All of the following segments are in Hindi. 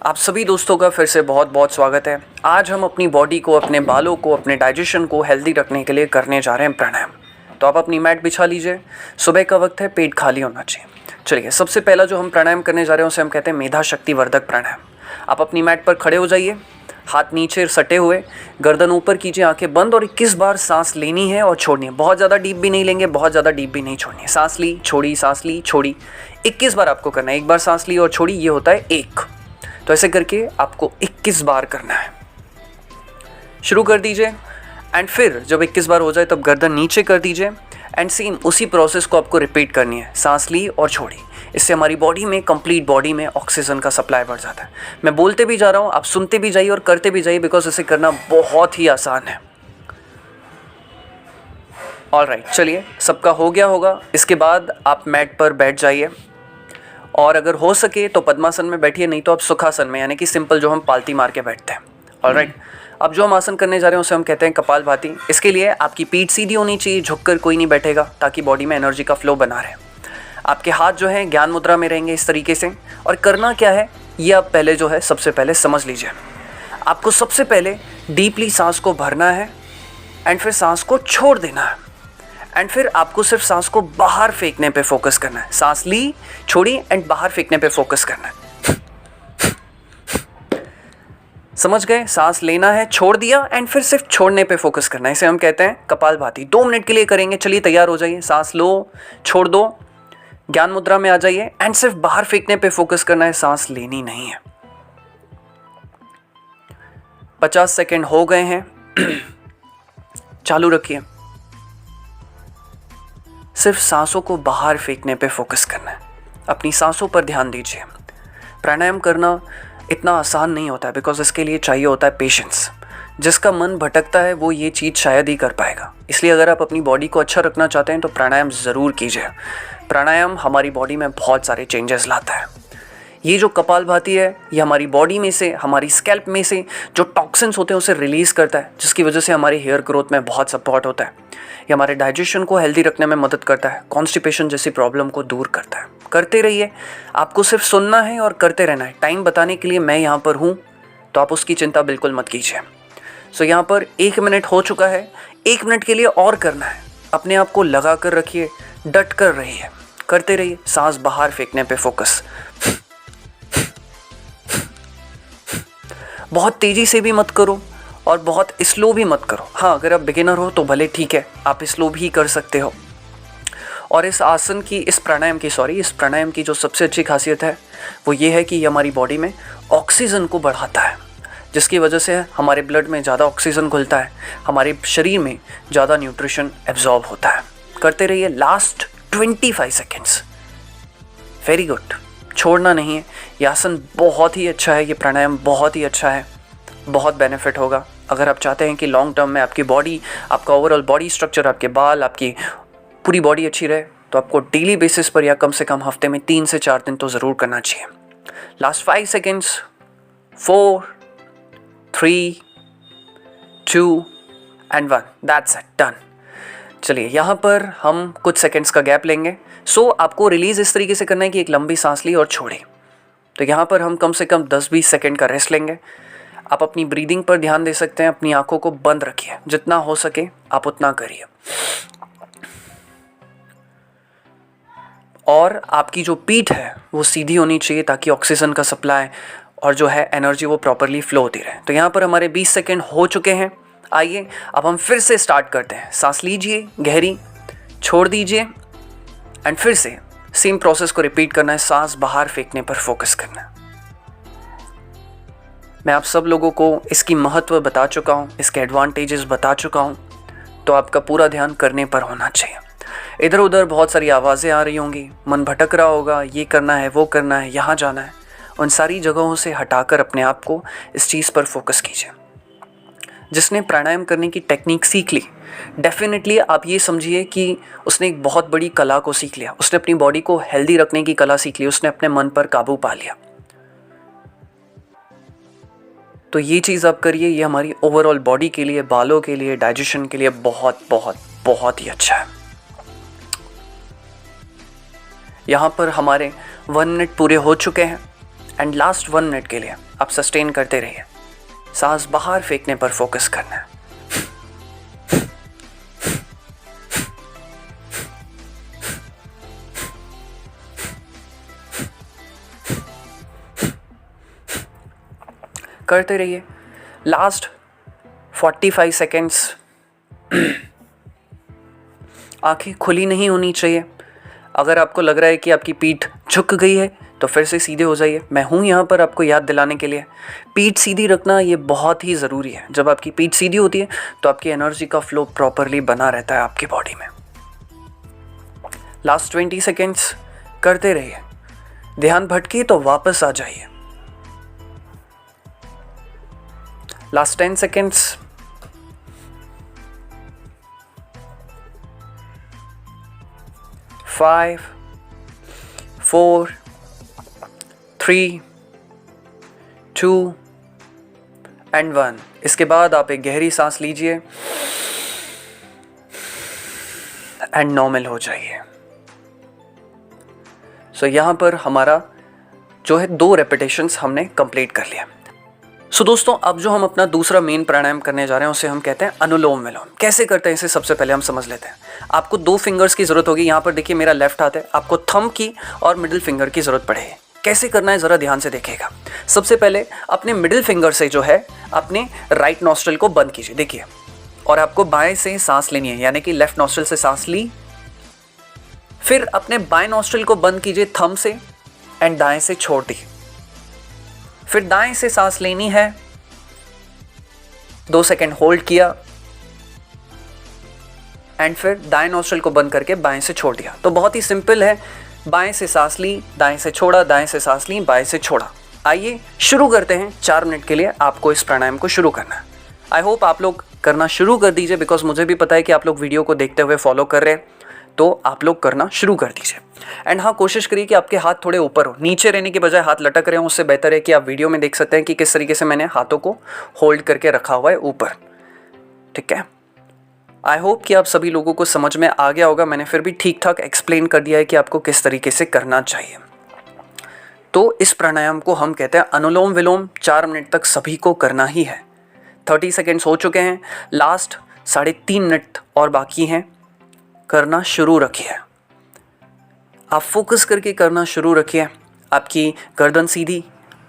आप सभी दोस्तों का फिर से बहुत बहुत स्वागत है। आज हम अपनी बॉडी को, अपने बालों को, अपने डाइजेशन को हेल्दी रखने के लिए करने जा रहे हैं प्राणायाम। तो आप अपनी मैट बिछा लीजिए। सुबह का वक्त है, पेट खाली होना चाहिए। चलिए, सबसे पहला जो हम प्राणायाम करने जा रहे हैं उसे हम कहते हैं मेधा शक्ति वर्धक प्राणायाम। आप अपनी मैट पर खड़े हो जाइए, हाथ नीचे सटे हुए, गर्दन ऊपर कीजिए, आंखें बंद और 21 बार सांस लेनी है और छोड़नी है। बहुत ज़्यादा डीप भी नहीं लेंगे, बहुत ज़्यादा डीप भी नहीं छोड़नी है। सांस ली, छोड़ी, सांस ली, छोड़ी। 21 बार आपको करना है। एक बार सांस ली और छोड़ी, ये होता है एक। तो ऐसे करके आपको 21 बार करना है। शुरू कर दीजिए एंड फिर जब 21 बार हो जाए तब गर्दन नीचे कर दीजिए एंड सेम उसी प्रोसेस को आपको रिपीट करनी है। सांस ली और छोड़ी। इससे हमारी बॉडी में, कंप्लीट बॉडी में ऑक्सीजन का सप्लाई बढ़ जाता है। मैं बोलते भी जा रहा हूँ, आप सुनते भी जाइए और करते भी जाइए, बिकॉज इसे करना बहुत ही आसान है। ऑलराइट, चलिए, सबका हो गया होगा। इसके बाद आप मैट पर बैठ जाइए और अगर हो सके तो पद्मासन में बैठिए, नहीं तो आप सुखासन में, यानी कि सिंपल जो हम पालती मार के बैठते हैं। ऑलराइट, अब जो हम आसन करने जा रहे हैं उसे हम कहते हैं कपालभाति। इसके लिए आपकी पीठ सीधी होनी चाहिए, झुककर कोई नहीं बैठेगा, ताकि बॉडी में एनर्जी का फ्लो बना रहे। आपके हाथ जो है ज्ञान मुद्रा में रहेंगे इस तरीके से। और करना क्या है ये आप पहले जो है सबसे पहले समझ लीजिए। आपको सबसे पहले डीपली सांस को भरना है एंड फिर सांस को छोड़ देना है एंड फिर आपको सिर्फ सांस को बाहर फेंकने पे फोकस करना है। सांस ली, छोड़ी एंड बाहर फेंकने पे फोकस करना है। समझ गए? सांस लेना है, छोड़ दिया एंड फिर सिर्फ छोड़ने पे फोकस करना है। इसे हम कहते हैं कपालभाति। 2 मिनट के लिए करेंगे। चलिए, तैयार हो जाइए। सांस लो, छोड़ दो, ज्ञान मुद्रा में आ जाइए एंड सिर्फ बाहर फेंकने पे फोकस करना है, सांस लेनी नहीं है। 50 सेकेंड हो गए हैं। चालू रखिए। सिर्फ सांसों को बाहर फेंकने पे फोकस करना है। अपनी सांसों पर ध्यान दीजिए। प्राणायाम करना इतना आसान नहीं होता है, बिकॉज इसके लिए चाहिए होता है पेशेंस। जिसका मन भटकता है वो ये चीज़ शायद ही कर पाएगा। इसलिए अगर आप अपनी बॉडी को अच्छा रखना चाहते हैं तो प्राणायाम ज़रूर कीजिए। प्राणायाम हमारी बॉडी में बहुत सारे चेंजेस लाता है। ये जो कपालभाति है, ये हमारी बॉडी में से, हमारी स्कैल्प में से जो टॉक्सिन्स होते हैं उसे रिलीज़ करता है, जिसकी वजह से हमारी हेयर ग्रोथ में बहुत सपोर्ट होता है। ये हमारे डाइजेशन को हेल्दी रखने में मदद करता है। कॉन्स्टिपेशन जैसी प्रॉब्लम को दूर करता है। करते रहिए। आपको सिर्फ सुनना है और करते रहना है। टाइम बताने के लिए मैं यहाँ पर हूँ, तो आप उसकी चिंता बिल्कुल मत कीजिए। सो यहाँ पर 1 मिनट हो चुका है। 1 मिनट के लिए और करना है। अपने आप को लगा कर रखिए, डट कर रहिए, करते रहिए। सांस बाहर फेंकने पे फोकस। बहुत तेज़ी से भी मत करो और बहुत स्लो भी मत करो। हाँ, अगर आप बिगिनर हो तो भले ठीक है, आप स्लो भी कर सकते हो। और इस आसन की, इस प्राणायाम की जो सबसे अच्छी खासियत है वो ये है कि ये हमारी बॉडी में ऑक्सीजन को बढ़ाता है, जिसकी वजह से हमारे ब्लड में ज़्यादा ऑक्सीजन घुलता है, हमारे शरीर में ज़्यादा न्यूट्रिशन एब्जॉर्ब होता है। करते रहिए। Last 25 seconds. Very good. छोड़ना नहीं है। यह आसन बहुत ही अच्छा है, ये प्राणायाम बहुत ही अच्छा है। बहुत बेनिफिट होगा। अगर आप चाहते हैं कि लॉन्ग टर्म में आपकी बॉडी, आपका ओवरऑल बॉडी स्ट्रक्चर, आपके बाल, आपकी पूरी बॉडी अच्छी रहे, तो आपको डेली बेसिस पर या कम से कम हफ्ते में 3 से 4 दिन तो ज़रूर करना चाहिए। Last 5 seconds. 4, 3, 2 and 1। That's it, done. चलिए, यहाँ पर हम कुछ सेकेंड्स का गैप लेंगे। सो आपको रिलीज़ इस तरीके से करना है कि एक लंबी सांस ली और छोड़ी। तो यहाँ पर हम कम से कम 10-20 सेकेंड का रेस्ट लेंगे। आप अपनी ब्रीदिंग पर ध्यान दे सकते हैं। अपनी आंखों को बंद रखिए, जितना हो सके आप उतना करिए। और आपकी जो पीठ है वो सीधी होनी चाहिए, ताकि ऑक्सीजन का सप्लाई और जो है एनर्जी वो प्रॉपरली फ्लो होती रहे। तो यहाँ पर हमारे 20 सेकेंड हो चुके हैं। आइए अब हम फिर से स्टार्ट करते हैं। सांस लीजिए गहरी, छोड़ दीजिए एंड फिर से सेम प्रोसेस को रिपीट करना है। सांस बाहर फेंकने पर फोकस करना है। मैं आप सब लोगों को इसकी महत्व बता चुका हूँ, इसके एडवांटेजेस बता चुका हूँ, तो आपका पूरा ध्यान करने पर होना चाहिए। इधर उधर बहुत सारी आवाज़ें आ रही होंगी, मन भटक रहा होगा, ये करना है, वो करना है, यहाँ जाना है। उन सारी जगहों से हटाकर अपने आप को इस चीज़ पर फोकस कीजिए। जिसने प्राणायाम करने की टेक्निक सीख ली, डेफिनेटली आप ये समझिए कि उसने एक बहुत बड़ी कला को सीख लिया। उसने अपनी बॉडी को हेल्दी रखने की कला सीख ली। उसने अपने मन पर काबू पा लिया। तो ये चीज़ आप करिए। ये हमारी ओवरऑल बॉडी के लिए, बालों के लिए, डाइजेशन के लिए बहुत बहुत बहुत ही अच्छा है। यहाँ पर हमारे 1 मिनट पूरे हो चुके हैं एंड लास्ट 1 मिनट के लिए आप सस्टेन करते रहिए। सांस बाहर फेंकने पर फोकस करना है। करते रहिए। लास्ट 45 सेकेंड्स आंखें खुली नहीं होनी चाहिए। अगर आपको लग रहा है कि आपकी पीठ झुक गई है तो फिर से सीधे हो जाइए। मैं हूँ यहाँ पर आपको याद दिलाने के लिए। पीठ सीधी रखना ये बहुत ही ज़रूरी है। जब आपकी पीठ सीधी होती है तो आपकी एनर्जी का फ्लो प्रॉपरली बना रहता है आपकी बॉडी में। लास्ट 20 सेकेंड्स करते रहिए। ध्यान भटके तो वापस आ जाइए। Last 10 seconds. Five, 4, 3, 2 and 1। इसके बाद आप एक गहरी सांस लीजिए एंड नॉर्मल हो जाइए। सो यहाँ पर हमारा जो है 2 रेपिटेशंस हमने कंप्लीट कर लिया। सो दोस्तों, अब जो हम अपना दूसरा मेन प्राणायाम करने जा रहे हैं उसे हम कहते हैं अनुलोम विलोम। कैसे करते हैं इसे सबसे पहले हम समझ लेते हैं। आपको 2 फिंगर्स की ज़रूरत होगी। यहाँ पर देखिए मेरा लेफ्ट हाथ है, आपको थंब की और मिडिल फिंगर की ज़रूरत पड़ेगी। कैसे करना है ज़रा ध्यान से देखिएगा। सबसे पहले अपने मिडिल फिंगर से जो है अपने राइट नॉस्ट्रिल को बंद कीजिए, देखिए, और आपको बाएं से सांस लेनी है, यानी कि लेफ्ट नॉस्ट्रिल से सांस ली। फिर अपने बाएं नॉस्ट्रिल को बंद कीजिए थंब से एंड दाएं से छोड़ दी। फिर दाएं से सांस लेनी है, 2 सेकेंड होल्ड किया एंड फिर दाएं नॉस्ट्रिल को बंद करके बाएं से छोड़ दिया। तो बहुत ही सिंपल है। बाएं से सांस ली, दाएं से छोड़ा, दाएं से सांस ली, बाएं से छोड़ा। आइए शुरू करते हैं। 4 मिनट के लिए आपको इस प्राणायाम को शुरू करना है। आई होप आप लोग करना शुरू कर दीजिए, बिकॉज मुझे भी पता है कि आप लोग वीडियो को देखते हुए फॉलो कर रहे हैं। तो आप लोग करना शुरू कर दीजिए। एंड हाँ, कोशिश करिए कि आपके हाथ थोड़े ऊपर हो, नीचे रहने के बजाय हाथ लटक रहे हो। उससे बेहतर है कि आप वीडियो में देख सकते हैं कि किस तरीके से मैंने हाथों को होल्ड करके रखा हुआ है ऊपर। ठीक है, आई होप कि आप सभी लोगों को समझ में आ गया होगा। मैंने फिर भी ठीक ठाक एक्सप्लेन कर दिया है कि आपको किस तरीके से करना चाहिए। तो इस प्राणायाम को हम कहते हैं अनुलोम विलोम। 4 मिनट तक सभी को करना ही है। 30 सेकेंड्स हो चुके हैं, लास्ट 3.5 मिनट और बाकी हैं। करना शुरू रखिए। आप फोकस करके करना शुरू रखिए। आपकी गर्दन सीधी,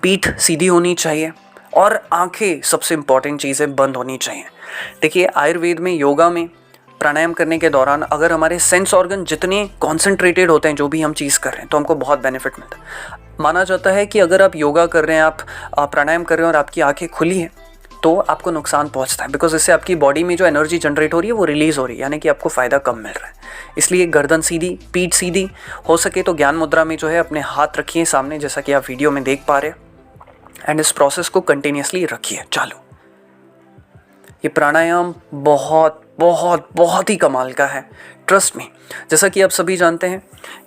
पीठ सीधी होनी चाहिए और आंखें, सबसे इंपॉर्टेंट चीज़ है, बंद होनी चाहिए। देखिए, आयुर्वेद में, योगा में प्राणायाम करने के दौरान अगर हमारे सेंस ऑर्गन जितने कॉन्सेंट्रेटेड होते हैं जो भी हम चीज़ कर रहे हैं, तो हमको बहुत बेनिफिट मिलता है। माना जाता है कि अगर आप योगा कर रहे हैं, आप प्राणायाम कर रहे हैं और आपकी आंखें खुली हैं, तो आपको नुकसान पहुंचता है, बिकॉज इससे आपकी बॉडी में जो एनर्जी जनरेट हो रही है वो रिलीज़ हो रही है, यानी कि आपको फ़ायदा कम मिल रहा है। इसलिए गर्दन सीधी, पीठ सीधी, हो सके तो ज्ञान मुद्रा में जो है अपने हाथ रखिए सामने, जैसा कि आप वीडियो में देख पा रहे हैं। एंड इस प्रोसेस को कंटिन्यूसली रखिए चालू। ये प्राणायाम बहुत बहुत बहुत ही कमाल का है, ट्रस्ट मी। जैसा कि आप सभी जानते हैं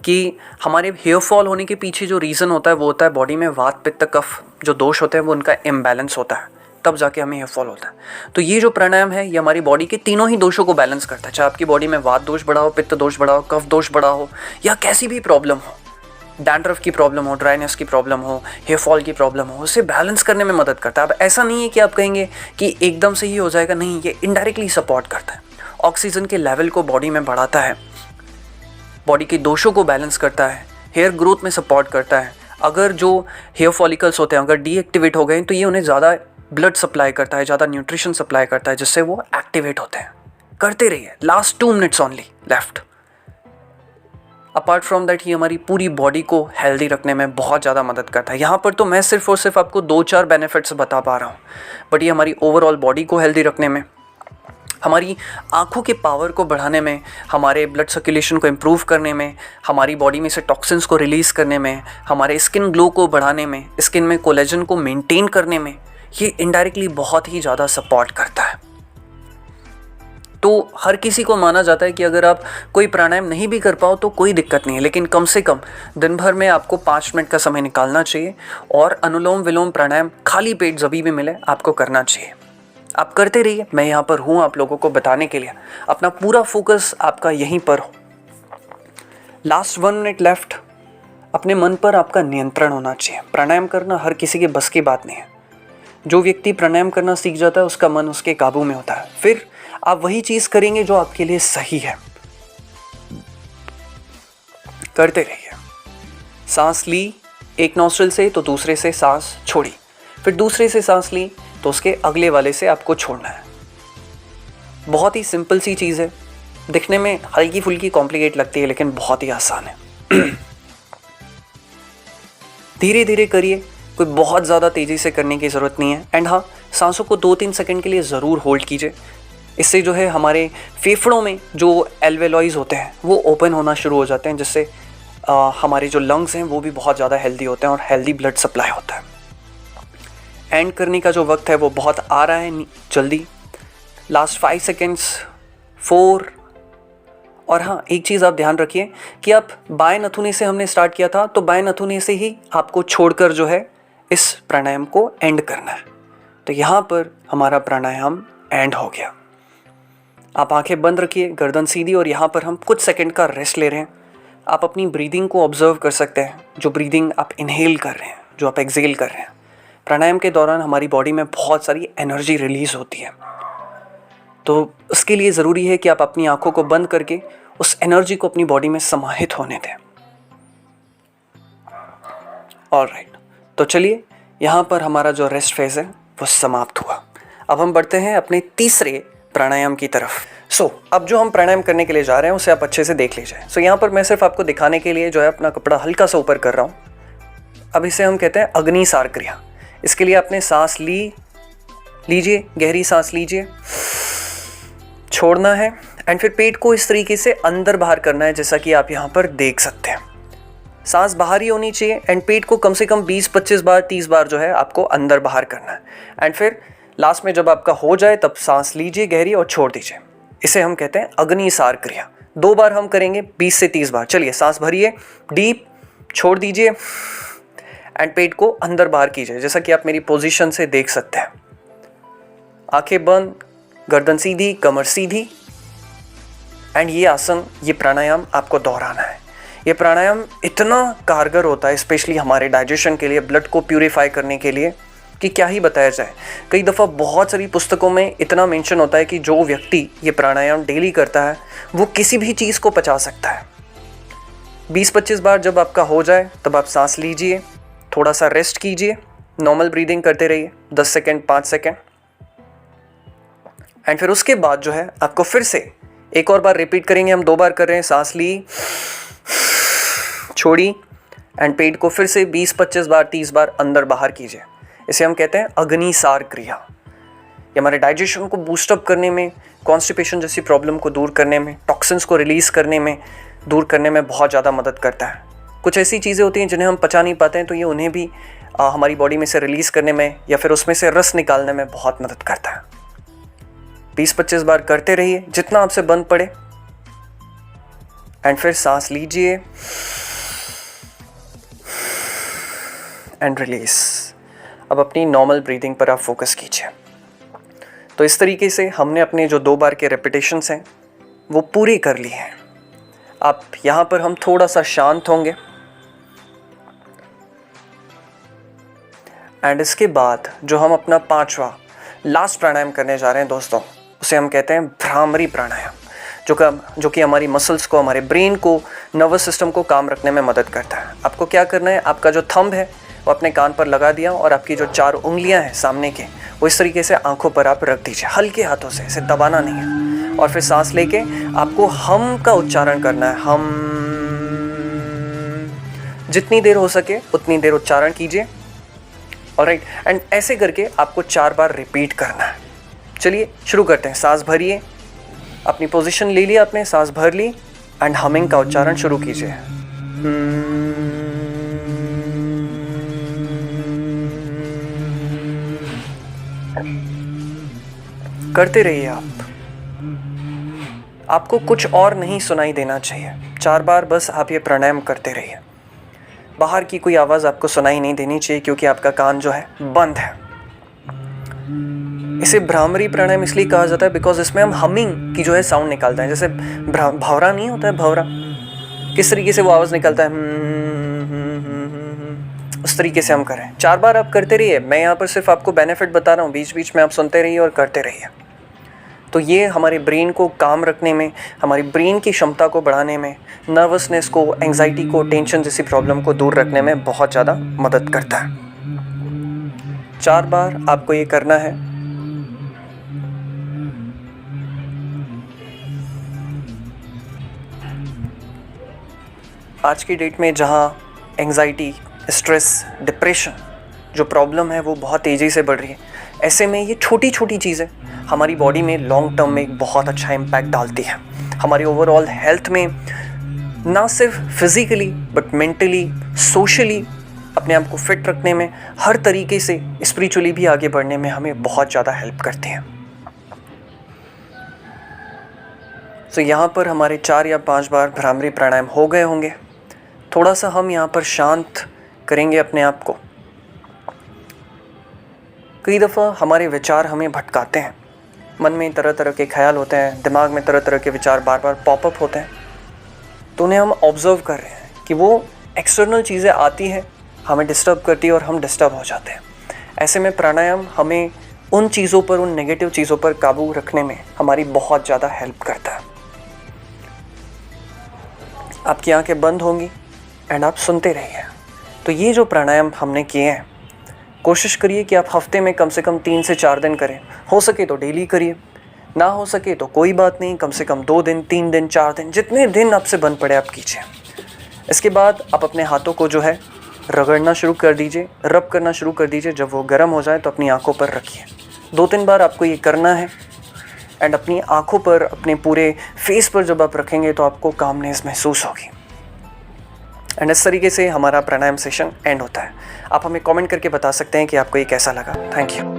कि हमारे हेयर फॉल होने के पीछे जो रीज़न होता है वो होता है बॉडी में वात, पित्त, कफ जो दोष होते हैं वो उनका इम्बैलेंस होता है, तब जाके हमें हेयर फॉल होता है। तो ये जो प्राणायाम है ये हमारी बॉडी के तीनों ही दोषों को बैलेंस करता है। चाहे आपकी बॉडी में वात दोष बढ़ा हो, पित्त दोष बढ़ा हो, कफ दोष बढ़ा हो, या कैसी भी प्रॉब्लम हो, डैंड्रफ की प्रॉब्लम हो, ड्राइनेस की प्रॉब्लम हो, हेयर फॉल की प्रॉब्लम हो, उसे बैलेंस करने में मदद करता है। अब ऐसा नहीं है कि आप कहेंगे कि एकदम से ही हो जाएगा, नहीं, ये इनडायरेक्टली सपोर्ट करता है। ऑक्सीजन के लेवल को बॉडी में बढ़ाता है, बॉडी के दोषों को बैलेंस करता है, हेयर ग्रोथ में सपोर्ट करता है। अगर जो हेयर फॉलिकल्स होते हैं अगर डीएक्टिवेट हो गए तो ये उन्हें ज़्यादा ब्लड सप्लाई करता है, ज़्यादा न्यूट्रिशन सप्लाई करता है, जिससे वो एक्टिवेट होते हैं। करते रहिए। Last 2 minutes only left. Apart from that ये हमारी पूरी बॉडी को हेल्दी रखने में बहुत ज़्यादा मदद करता है। यहाँ पर तो मैं सिर्फ और सिर्फ आपको 2-4 बेनिफिट्स बता पा रहा हूँ, बट ये हमारी ओवरऑल बॉडी को हेल्दी रखने में, हमारी आँखों के पावर को बढ़ाने में, हमारे ब्लड सर्कुलेशन को इम्प्रूव करने में, हमारी बॉडी में से टॉक्सिन्स को रिलीज़ करने में, हमारे स्किन ग्लो को बढ़ाने में, स्किन में कोलेजन को मेंटेन करने में ये इनडायरेक्टली बहुत ही ज़्यादा सपोर्ट करता है। तो हर किसी को माना जाता है कि अगर आप कोई प्राणायाम नहीं भी कर पाओ तो कोई दिक्कत नहीं है, लेकिन कम से कम दिन भर में आपको 5 मिनट का समय निकालना चाहिए और अनुलोम विलोम प्राणायाम खाली पेट जभी भी मिले आपको करना चाहिए। आप करते रहिए। मैं यहाँ पर हूँ आप लोगों को बताने के लिए। अपना पूरा फोकस आपका यहीं पर हो। Last 1 minute left. अपने मन पर आपका नियंत्रण होना चाहिए। प्राणायाम करना हर किसी के बस की बात नहीं है। जो व्यक्ति प्राणायाम करना सीख जाता है उसका मन उसके काबू में होता है। फिर आप वही चीज़ करेंगे जो आपके लिए सही है। करते रहिए। सांस ली एक नॉस्ट्रिल से तो दूसरे से सांस छोड़ी, फिर दूसरे से सांस ली तो उसके अगले वाले से आपको छोड़ना है। बहुत ही सिंपल सी चीज़ है, दिखने में हल्की फुल्की कॉम्प्लिकेट लगती है लेकिन बहुत ही आसान है। धीरे धीरे करिए, कोई बहुत ज़्यादा तेज़ी से करने की ज़रूरत नहीं है। एंड हाँ, सांसों को 2-3 सेकंड के लिए ज़रूर होल्ड कीजिए। इससे जो है हमारे फेफड़ों में जो एल्वेलॉइज होते हैं वो ओपन होना शुरू हो जाते हैं, जिससे हमारे जो लंग्स हैं वो भी बहुत ज़्यादा हेल्दी होते हैं और हेल्दी ब्लड सप्लाई होता है। एंड करने का जो वक्त है वो बहुत आ रहा है, जल्दी। Last 5 seconds, 4। और हाँ, एक चीज़ आप ध्यान रखिए कि आप बाएं नथुने से हमने स्टार्ट किया था, तो बाएं नथुने से ही आपको छोड़कर जो है इस प्राणायाम को एंड करना है। तो यहाँ पर हमारा प्राणायाम एंड हो गया। आप आंखें बंद रखिए, गर्दन सीधी, और यहाँ पर हम कुछ सेकंड का रेस्ट ले रहे हैं। आप अपनी ब्रीदिंग को ऑब्जर्व कर सकते हैं, जो ब्रीदिंग आप इनहेल कर रहे हैं, जो आप एक्सहेल कर रहे हैं। प्राणायाम के दौरान हमारी बॉडी में बहुत सारी एनर्जी रिलीज होती है, तो उसके लिए ज़रूरी है कि आप अपनी आंखों को बंद करके उस एनर्जी को अपनी बॉडी में समाहित होने दें। ऑलराइट, तो चलिए, यहाँ पर हमारा जो रेस्ट फेज है वो समाप्त हुआ। अब हम बढ़ते हैं अपने तीसरे प्राणायाम की तरफ। अब जो हम प्राणायाम करने के लिए जा रहे हैं उसे आप अच्छे से देख लीजिए। यहाँ पर मैं सिर्फ आपको दिखाने के लिए जो है अपना कपड़ा हल्का सा ऊपर कर रहा हूँ। अब इसे हम कहते हैं अग्निसार क्रिया। इसके लिए आपने सांस लीजिए, गहरी सांस लीजिए, छोड़ना है, एंड फिर पेट को इस तरीके से अंदर बाहर करना है, जैसा कि आप यहाँ पर देख सकते हैं। सांस बाहर ही होनी चाहिए, एंड पेट को कम से कम 20-25 बार 30 बार जो है आपको अंदर बाहर करना है। एंड फिर लास्ट में जब आपका हो जाए तब सांस लीजिए गहरी और छोड़ दीजिए। इसे हम कहते हैं अग्निसार क्रिया। 2 बार हम करेंगे, 20 से 30 बार। चलिए, सांस भरिए डीप, छोड़ दीजिए, एंड पेट को अंदर बाहर कीजिए, जैसा कि आप मेरी पोजीशन से देख सकते हैं। आंखें बंद, गर्दन सीधी, कमर सीधी, एंड ये आसन, ये प्राणायाम आपको दोहराना है। ये प्राणायाम इतना कारगर होता है, स्पेशली हमारे डाइजेशन के लिए, ब्लड को प्यूरिफाई करने के लिए, कि क्या ही बताया जाए। कई दफ़ा बहुत सारी पुस्तकों में इतना मेंशन होता है कि जो व्यक्ति ये प्राणायाम डेली करता है वो किसी भी चीज़ को पचा सकता है। 20-25 बार जब आपका हो जाए तब आप सांस लीजिए, थोड़ा सा रेस्ट कीजिए, नॉर्मल ब्रीदिंग करते रहिए 10 सेकेंड, 5 सेकेंड, एंड फिर उसके बाद जो है आपको फिर से एक और बार रिपीट करेंगे। हम 2 बार कर रहे हैं, सांस ली, छोड़ी, एंड पेट को फिर से 20-25 बार 30 बार अंदर बाहर कीजिए। इसे हम कहते हैं अग्निसार क्रिया। ये हमारे डाइजेशन को बूस्टअप करने में, कॉन्स्टिपेशन जैसी प्रॉब्लम को दूर करने में, टॉक्सिन्स को रिलीज़ करने में, दूर करने में बहुत ज़्यादा मदद करता है। कुछ ऐसी चीज़ें होती हैं जिन्हें हम पचा नहीं पाते हैं, तो ये उन्हें भी हमारी बॉडी में से रिलीज़ करने में या फिर उसमें से रस निकालने में बहुत मदद करता है। 20-25 बार करते रहिए, जितना आपसे बन पड़े, एंड फिर सांस लीजिए एंड रिलीज। अब अपनी नॉर्मल ब्रीदिंग पर आप फोकस कीजिए। तो इस तरीके से हमने अपने जो 2 बार के रेपिटेशंस हैं वो पूरे कर लिए हैं। अब यहाँ पर हम थोड़ा सा शांत होंगे, एंड इसके बाद जो हम अपना 5वां लास्ट प्राणायाम करने जा रहे हैं दोस्तों, उसे हम कहते हैं भ्रामरी प्राणायाम, जो कि हमारी मसल्स को, हमारे ब्रेन को, नर्वस सिस्टम को काम रखने में मदद करता है। आपको क्या करना है, आपका जो थंब है वो अपने कान पर लगा दिया, और आपकी जो 4 उंगलियां हैं सामने के, वो इस तरीके से आंखों पर आप रख दीजिए, हल्के हाथों से, इसे दबाना नहीं है। और फिर सांस लेके आपको हम का उच्चारण करना है। हम, जितनी देर हो सके उतनी देर उच्चारण कीजिए। ऑलराइट, एंड ऐसे करके आपको 4 बार रिपीट करना है। चलिए शुरू करते हैं। सांस भरिए, अपनी पोजीशन ले लिया आपने, सांस भर ली, एंड हमिंग का उच्चारण शुरू कीजिए। करते रहिए आपको कुछ और नहीं सुनाई देना चाहिए। 4 बार बस आप ये प्राणायाम करते रहिए। बाहर की कोई आवाज़ आपको सुनाई नहीं देनी चाहिए, क्योंकि आपका कान जो है बंद है। इसे भ्रामरी प्राणायाम इसलिए कहा जाता है बिकॉज इसमें हम हमिंग की जो है साउंड निकालते हैं। जैसे भंवरा नहीं होता है, भंवरा किस तरीके से वो आवाज़ निकलता है, उस तरीके से हम करें। 4 बार आप करते रहिए, मैं यहाँ पर सिर्फ आपको बेनिफिट बता रहा हूँ, बीच बीच में आप सुनते रहिए और करते रहिए। तो ये हमारे ब्रेन को काम रखने में, हमारी ब्रेन की क्षमता को बढ़ाने में, नर्वसनेस को, एंजाइटी को, टेंशन जैसी प्रॉब्लम को दूर रखने में बहुत ज़्यादा मदद करता है। 4 बार आपको ये करना है। आज की डेट में जहाँ एंजाइटी, स्ट्रेस, डिप्रेशन जो प्रॉब्लम है वो बहुत तेज़ी से बढ़ रही है, ऐसे में ये छोटी छोटी चीज़ें हमारी बॉडी में लॉन्ग टर्म में एक बहुत अच्छा इम्पैक्ट डालती है। हमारी ओवरऑल हेल्थ में, ना सिर्फ फिज़िकली बट मेंटली, सोशली अपने आप को फिट रखने में, हर तरीके से स्पिरिचुअली भी आगे बढ़ने में हमें बहुत ज़्यादा हेल्प करते हैं। तो यहाँ पर हमारे 4 या 5 बार भ्रामरी प्राणायाम हो गए होंगे। थोड़ा सा हम यहाँ पर शांत करेंगे अपने आप को। कई दफ़ा हमारे विचार हमें भटकाते हैं, मन में तरह तरह के ख्याल होते हैं, दिमाग में तरह तरह के विचार बार बार पॉपअप होते हैं। तो उन्हें हम ऑब्ज़र्व कर रहे हैं कि वो एक्सटर्नल चीज़ें आती हैं, हमें डिस्टर्ब करती है और हम डिस्टर्ब हो जाते हैं। ऐसे में प्राणायाम हमें उन चीज़ों पर, उन नेगेटिव चीज़ों पर काबू रखने में हमारी बहुत ज़्यादा हेल्प करता है। आपकी आंखें बंद होंगी एंड आप सुनते रहिए। तो ये जो प्राणायाम हमने किए हैं, कोशिश करिए कि आप हफ्ते में कम से कम 3 से 4 दिन करें। हो सके तो डेली करिए, ना हो सके तो कोई बात नहीं, कम से कम 2 दिन, 3 दिन, 4 दिन, जितने दिन आपसे बन पड़े आप कीजिए। इसके बाद आप अपने हाथों को जो है रगड़ना शुरू कर दीजिए, रब करना शुरू कर दीजिए। जब वो गर्म हो जाए तो अपनी आंखों पर रखिए। 2-3 बार आपको ये करना है एंड अपनी आंखों पर, अपने पूरे फेस पर जब आप रखेंगे तो आपको कामनेस महसूस होगी। एंड इस तरीके से हमारा प्राणायाम सेशन एंड होता है। आप हमें कमेंट करके बता सकते हैं कि आपको ये कैसा लगा। Thank you.